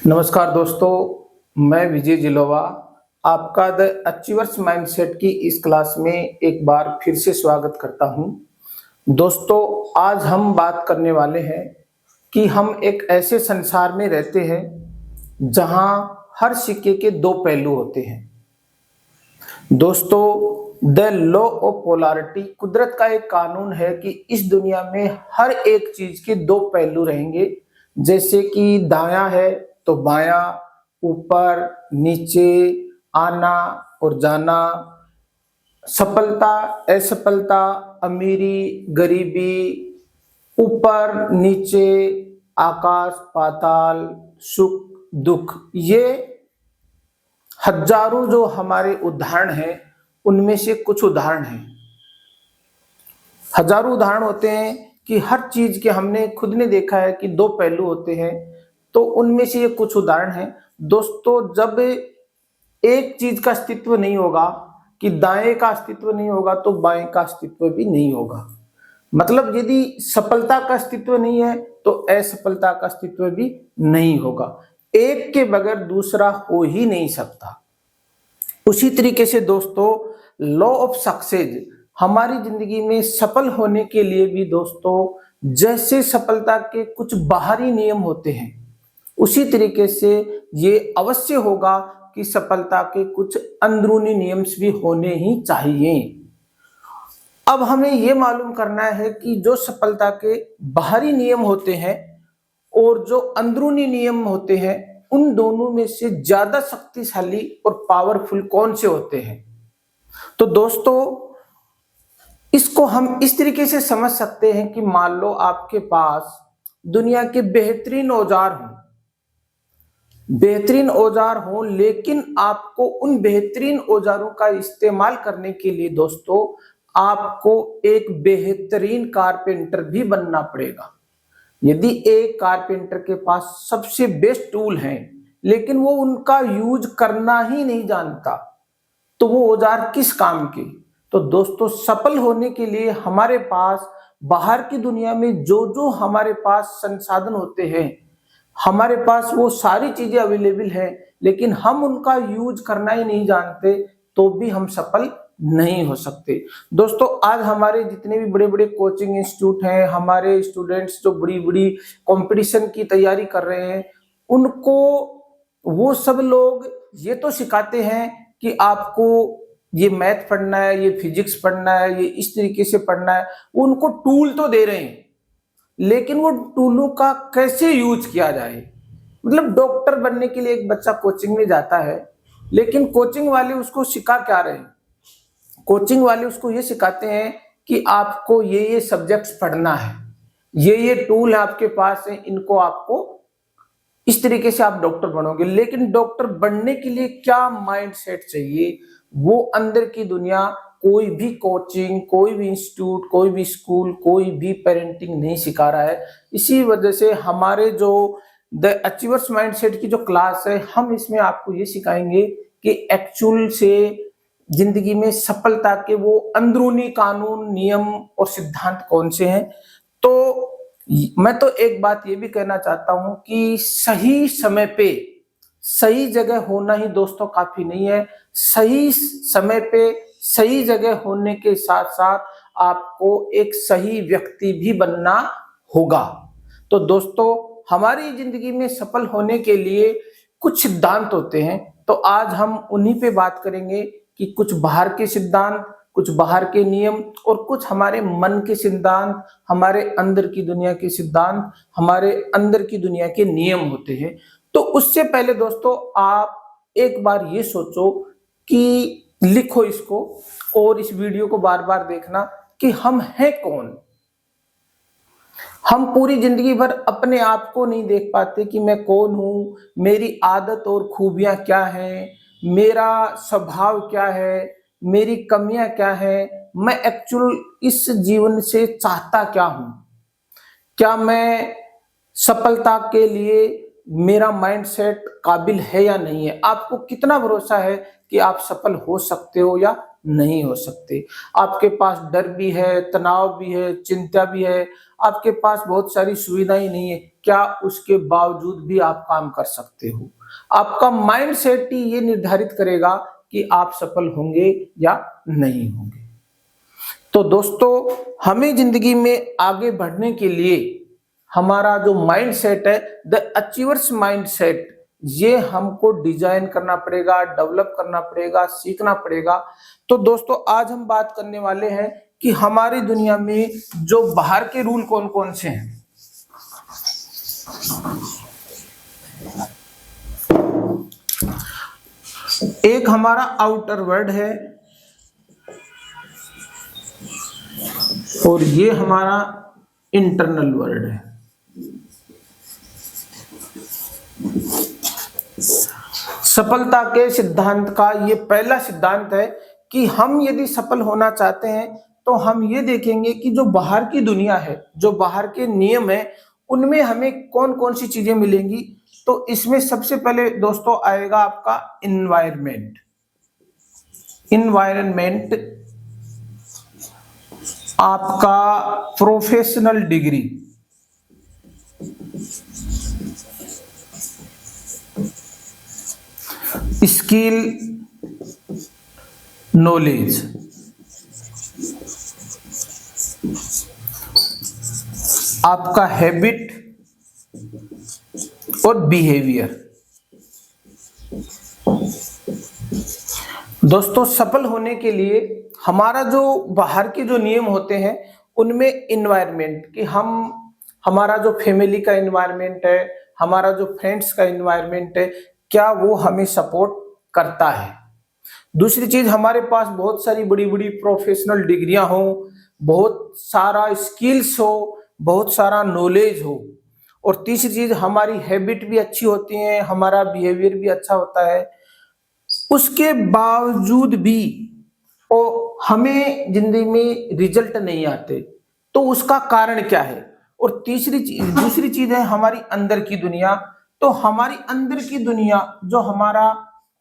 नमस्कार दोस्तों, मैं विजय जिलोवा आपका द अचीवर्स माइंडसेट की इस क्लास में एक बार फिर से स्वागत करता हूं। दोस्तों, आज हम बात करने वाले हैं कि हम एक ऐसे संसार में रहते हैं जहां हर सिक्के के दो पहलू होते हैं। दोस्तों, द लॉ ऑफ पोलैरिटी कुदरत का एक कानून है कि इस दुनिया में हर एक चीज के दो पहलू रहेंगे। जैसे कि दायां है तो बायां, ऊपर नीचे, आना और जाना, सफलता असफलता, अमीरी गरीबी, ऊपर नीचे, आकाश पाताल, सुख दुख। ये हजारों जो हमारे उदाहरण हैं उनमें से कुछ उदाहरण हैं। हजारों उदाहरण होते हैं कि हर चीज के हमने खुद ने देखा है कि दो पहलू होते हैं, तो उनमें से ये कुछ उदाहरण हैं। दोस्तों, जब एक चीज का अस्तित्व नहीं होगा, कि दाएं का अस्तित्व नहीं होगा तो बाएं का अस्तित्व भी नहीं होगा। मतलब यदि सफलता का अस्तित्व नहीं है तो असफलता का अस्तित्व भी नहीं होगा। एक के बगैर दूसरा हो ही नहीं सकता। उसी तरीके से दोस्तों, लॉ ऑफ सक्सेस हमारी जिंदगी में सफल होने के लिए भी दोस्तों, जैसे सफलता के कुछ बाहरी नियम होते हैं, उसी तरीके से ये अवश्य होगा कि सफलता के कुछ अंदरूनी नियम भी होने ही चाहिए। अब हमें यह मालूम करना है कि जो सफलता के बाहरी नियम होते हैं और जो अंदरूनी नियम होते हैं, उन दोनों में से ज्यादा शक्तिशाली और पावरफुल कौन से होते हैं। तो दोस्तों, इसको हम इस तरीके से समझ सकते हैं कि मान लो आपके पास दुनिया के बेहतरीन औजार हो, लेकिन आपको उन बेहतरीन औजारों का इस्तेमाल करने के लिए दोस्तों आपको एक बेहतरीन कारपेंटर भी बनना पड़ेगा। यदि एक कारपेंटर के पास सबसे बेस्ट टूल हैं लेकिन वो उनका यूज करना ही नहीं जानता, तो वो औजार किस काम के। तो दोस्तों, सफल होने के लिए हमारे पास बाहर की दुनिया में जो जो हमारे पास संसाधन होते हैं, हमारे पास वो सारी चीजें अवेलेबल हैं, लेकिन हम उनका यूज करना ही नहीं जानते, तो भी हम सफल नहीं हो सकते। दोस्तों, आज हमारे जितने भी बड़े बड़े कोचिंग इंस्टीट्यूट हैं, हमारे स्टूडेंट्स जो बड़ी बड़ी कंपटीशन की तैयारी कर रहे हैं, उनको वो सब लोग ये तो सिखाते हैं कि आपको ये मैथ पढ़ना है, ये फिजिक्स पढ़ना है, ये इस तरीके से पढ़ना है। उनको टूल तो दे रहे हैं, लेकिन वो टूलों का कैसे यूज किया जाए। मतलब डॉक्टर बनने के लिए एक बच्चा कोचिंग में जाता है, लेकिन कोचिंग वाले उसको सिखा क्या रहे हैं? कोचिंग वाले उसको ये सिखाते हैं कि आपको ये सब्जेक्ट्स पढ़ना है, ये टूल है आपके पास है, इनको आपको इस तरीके से आप डॉक्टर बनोगे। लेकिन डॉक्टर बनने के लिए क्या माइंडसेट चाहिए, वो अंदर की दुनिया कोई भी कोचिंग, कोई भी इंस्टीट्यूट, कोई भी स्कूल, कोई भी पेरेंटिंग नहीं सिखा रहा है। इसी वजह से हमारे जो द अचीवर्स माइंडसेट की जो क्लास है, हम इसमें आपको ये सिखाएंगे कि एक्चुअल से जिंदगी में सफलता के वो अंदरूनी कानून, नियम और सिद्धांत कौन से हैं। तो मैं तो एक बात ये भी कहना चाहता हूं कि सही समय पे सही जगह होना ही दोस्तों काफी नहीं है। सही समय पे सही जगह होने के साथ साथ आपको एक सही व्यक्ति भी बनना होगा। तो दोस्तों, हमारी जिंदगी में सफल होने के लिए कुछ सिद्धांत होते हैं, तो आज हम उन्हीं पे बात करेंगे कि कुछ बाहर के सिद्धांत, कुछ बाहर के नियम और कुछ हमारे मन के सिद्धांत, हमारे अंदर की दुनिया के सिद्धांत, हमारे अंदर की दुनिया के नियम होते हैं। तो उससे पहले दोस्तों, आप एक बार ये सोचो कि लिखो इसको और इस वीडियो को बार बार देखना कि हम हैं कौन। हम पूरी जिंदगी भर अपने आप को नहीं देख पाते कि मैं कौन हूं, मेरी आदत और खूबियां क्या हैं, मेरा स्वभाव क्या है, मेरी कमियां क्या है, मैं एक्चुअल इस जीवन से चाहता क्या हूं, क्या मैं सफलता के लिए मेरा माइंडसेट काबिल है या नहीं है। आपको कितना भरोसा है कि आप सफल हो सकते हो या नहीं हो सकते। आपके पास डर भी है, तनाव भी है, चिंता भी है, आपके पास बहुत सारी सुविधाएं नहीं है, क्या उसके बावजूद भी आप काम कर सकते हो? आपका माइंडसेट ही ये निर्धारित करेगा कि आप सफल होंगे या नहीं होंगे। तो दोस्तों, हमें जिंदगी में आगे बढ़ने के लिए हमारा जो माइंडसेट है, द अचीवर्स माइंडसेट, ये हमको डिजाइन करना पड़ेगा, डेवलप करना पड़ेगा, सीखना पड़ेगा। तो दोस्तों, आज हम बात करने वाले हैं कि हमारी दुनिया में जो बाहर के रूल कौन कौन से हैं। एक हमारा आउटर वर्ल्ड है और ये हमारा इंटरनल वर्ल्ड है। सफलता के सिद्धांत का ये पहला सिद्धांत है कि हम यदि सफल होना चाहते हैं तो हम ये देखेंगे कि जो बाहर की दुनिया है, जो बाहर के नियम है, उनमें हमें कौन कौन सी चीजें मिलेंगी। तो इसमें सबसे पहले दोस्तों आएगा आपका इन्वायरमेंट। इन्वायरमेंट आपका प्रोफेशनल डिग्री, स्किल, नॉलेज, आपका हैबिट और बिहेवियर। दोस्तों, सफल होने के लिए हमारा जो बाहर के जो नियम होते हैं, उनमें इन्वायरमेंट कि हमारा जो फैमिली का इन्वायरमेंट है, हमारा जो फ्रेंड्स का इन्वायरमेंट है, क्या वो हमें सपोर्ट करता है। दूसरी चीज, हमारे पास बहुत सारी बड़ी बड़ी प्रोफेशनल डिग्रियां हो, बहुत सारा स्किल्स हो, बहुत सारा नॉलेज हो। और तीसरी चीज, हमारी हैबिट भी अच्छी होती है, हमारा बिहेवियर भी अच्छा होता है। उसके बावजूद भी हमें जिंदगी में रिजल्ट नहीं आते, तो उसका कारण क्या है। और दूसरी चीज है हमारी अंदर की दुनिया। तो हमारी अंदर की दुनिया, जो हमारा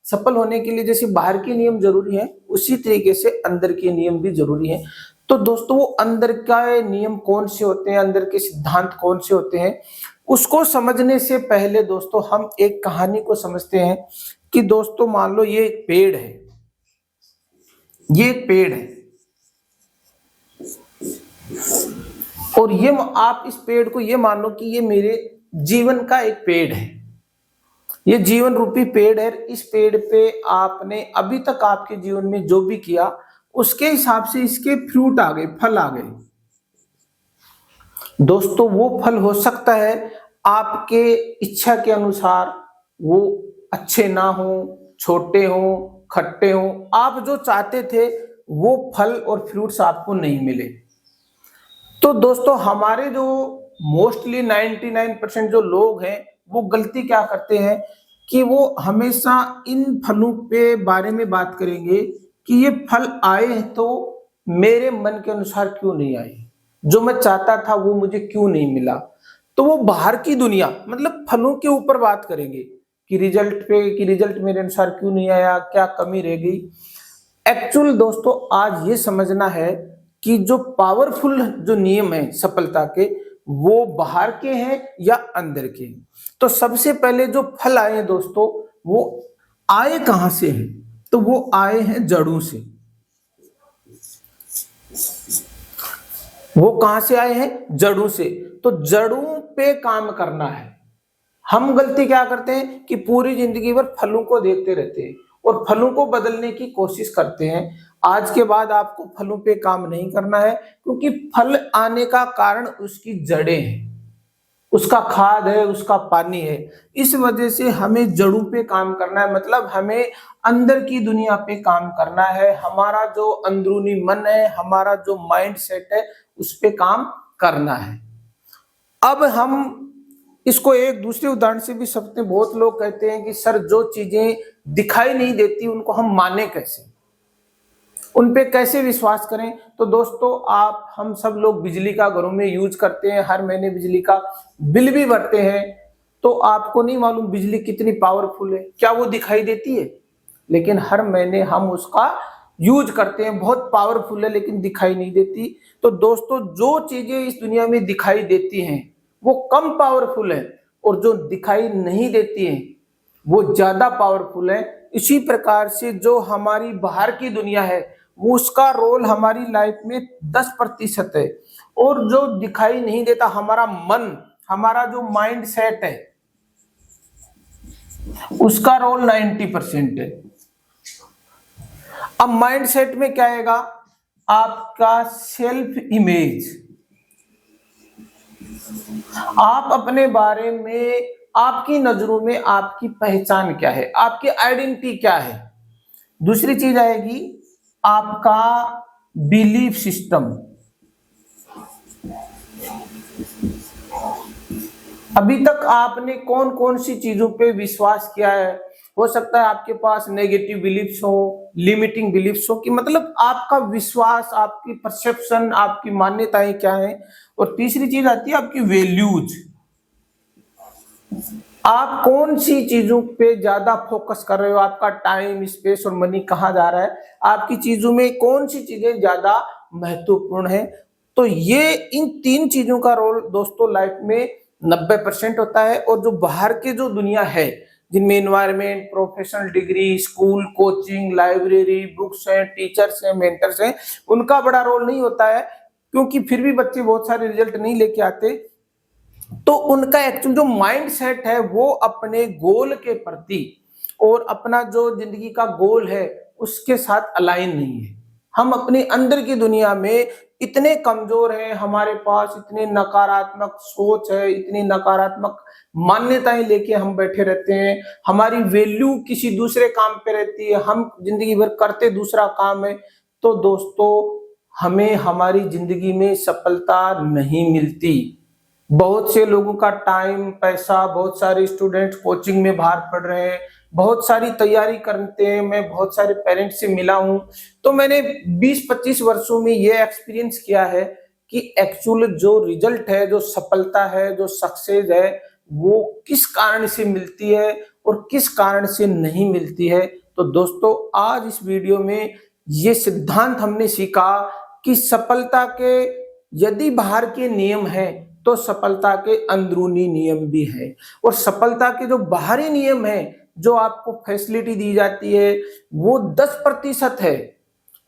सफल होने के लिए जैसे बाहर के नियम जरूरी है, उसी तरीके से अंदर के नियम भी जरूरी है। तो दोस्तों, वो अंदर का नियम कौन से होते हैं, अंदर के सिद्धांत कौन से होते हैं, उसको समझने से पहले दोस्तों हम एक कहानी को समझते हैं कि दोस्तों मान लो ये एक पेड़ है, ये एक पेड़ है और ये आप इस पेड़ को ये मान लो कि ये मेरे जीवन का एक पेड़ है, ये जीवन रूपी पेड़ है। इस पेड़ पे आपने अभी तक आपके जीवन में जो भी किया, उसके हिसाब से इसके फ्रूट आ गए, फल आ गए। दोस्तों, वो फल हो सकता है आपके इच्छा के अनुसार वो अच्छे ना हो, छोटे हो, खट्टे हो, आप जो चाहते थे वो फल और फ्रूट्स आपको नहीं मिले। तो दोस्तों, हमारे जो मोस्टली 99% जो लोग हैं, वो गलती क्या करते हैं कि वो हमेशा इन फलों पे बारे में बात करेंगे कि ये फल आए तो मेरे मन के अनुसार क्यों नहीं आए, जो मैं चाहता था वो मुझे क्यों नहीं मिला। तो वो बाहर की दुनिया मतलब फलों के ऊपर बात करेंगे कि रिजल्ट मेरे अनुसार क्यों नहीं आया, क्या कमी रह गई। एक्चुअल दोस्तों, आज ये समझना है कि जो पावरफुल जो नियम है सफलता के, वो बाहर के हैं या अंदर के हैं। तो सबसे पहले जो फल आए हैं दोस्तों, वो आए कहां से हैं? तो वो आए हैं जड़ों से। वो कहां से आए हैं? जड़ों से। तो जड़ों पे काम करना है। हम गलती क्या करते हैं कि पूरी जिंदगी भर फलों को देखते रहते हैं और फलों को बदलने की कोशिश करते हैं। आज के बाद आपको फलों पे काम नहीं करना है, क्योंकि फल आने का कारण उसकी जड़ें हैं, उसका खाद है, उसका पानी है। इस वजह से हमें जड़ों पे काम करना है, मतलब हमें अंदर की दुनिया पे काम करना है। हमारा जो अंदरूनी मन है, हमारा जो माइंड सेट है, उस पे काम करना है। अब हम इसको एक दूसरे उदाहरण से भी सकते हैं। बहुत लोग कहते हैं कि सर, जो चीजें दिखाई नहीं देती उनको हम माने कैसे, उन पे कैसे विश्वास करें। तो दोस्तों, हम सब लोग बिजली का घरों में यूज करते हैं, हर महीने बिजली का बिल भी भरते हैं। तो आपको नहीं मालूम बिजली कितनी पावरफुल है, क्या वो दिखाई देती है? लेकिन हर महीने हम उसका यूज करते हैं, बहुत पावरफुल है लेकिन दिखाई नहीं देती। तो दोस्तों जो चीजें इस दुनिया में दिखाई देती हैं वो कम पावरफुल है और जो दिखाई नहीं देती हैं वो ज्यादा पावरफुल है। इसी प्रकार से जो हमारी बाहर की दुनिया है वो उसका रोल हमारी लाइफ में 10% है, और जो दिखाई नहीं देता हमारा मन, हमारा जो माइंड सेट है उसका रोल 90% है। अब माइंड सेट में क्या आएगा? आपका सेल्फ इमेज, आप अपने बारे में, आपकी नजरों में आपकी पहचान क्या है, आपकी आइडेंटिटी क्या है। दूसरी चीज आएगी आपका बिलीफ सिस्टम। अभी तक आपने कौन कौन सी चीजों पे विश्वास किया है। हो सकता है आपके पास नेगेटिव बिलीफ्स हो, लिमिटिंग बिलीफ्स हो, कि मतलब आपका विश्वास, आपकी परसेप्शन, आपकी मान्यताएं क्या है। और तीसरी चीज आती है आपकी वैल्यूज, आप कौन सी चीजों पे ज्यादा फोकस कर रहे हो, आपका टाइम, स्पेस और मनी कहाँ जा रहा है, आपकी चीजों में कौन सी चीजें ज्यादा महत्वपूर्ण है। तो ये इन 3 चीजों का रोल दोस्तों लाइफ में 90% होता है। और जो बाहर के जो दुनिया है जिनमें environment, professional degree, school, coaching, library, books हैं, टीचर्स हैं, मेंटर्स हैं, उनका बड़ा रोल नहीं होता है, क्योंकि फिर भी बच्चे बहुत सारे रिजल्ट नहीं लेके आते। तो उनका एक्चुअल जो माइंड सेट है वो अपने गोल के प्रति और अपना जो जिंदगी का गोल है उसके साथ अलाइन नहीं है। हम अपने अंदर की दुनिया में इतने कमजोर हैं, हमारे पास इतने नकारात्मक सोच है, इतनी नकारात्मक मान्यताएं लेके हम बैठे रहते हैं, हमारी वैल्यू किसी दूसरे काम पे रहती है, हम जिंदगी भर करते दूसरा काम है। तो दोस्तों हमें हमारी जिंदगी में सफलता नहीं मिलती। बहुत से लोगों का टाइम, पैसा, बहुत सारे स्टूडेंट्स कोचिंग में बाहर पढ़ रहे हैं, बहुत सारी तैयारी करते हैं। मैं बहुत सारे पेरेंट्स से मिला हूं, तो मैंने 20-25 वर्षों में ये एक्सपीरियंस किया है कि एक्चुअल जो रिजल्ट है, जो सफलता है, जो सक्सेस है, वो किस कारण से मिलती है और किस कारण से नहीं मिलती है। तो दोस्तों आज इस वीडियो में ये सिद्धांत हमने सीखा कि सफलता के यदि बाहर के नियम हैं तो सफलता के अंदरूनी नियम भी है। और सफलता के जो बाहरी नियम है, जो आपको फैसिलिटी दी जाती है, वो 10% है।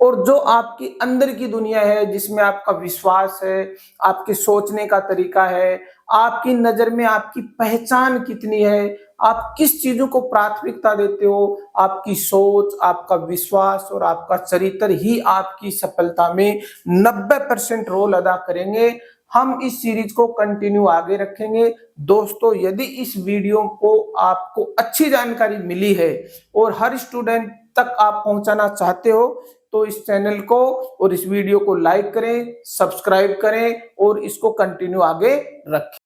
और जो आपकी अंदर की दुनिया है जिसमें आपका विश्वास है, आपके सोचने का तरीका है, आपकी नजर में आपकी पहचान कितनी है, आप किस चीजों को प्राथमिकता देते हो, आपकी सोच, आपका विश्वास और आपका चरित्र ही आपकी सफलता में 90% रोल अदा करेंगे। हम इस सीरीज को कंटिन्यू आगे रखेंगे। दोस्तों यदि इस वीडियो को आपको अच्छी जानकारी मिली है और हर स्टूडेंट तक आप पहुंचाना चाहते हो तो इस चैनल को और इस वीडियो को लाइक करें, सब्सक्राइब करें और इसको कंटिन्यू आगे रखें।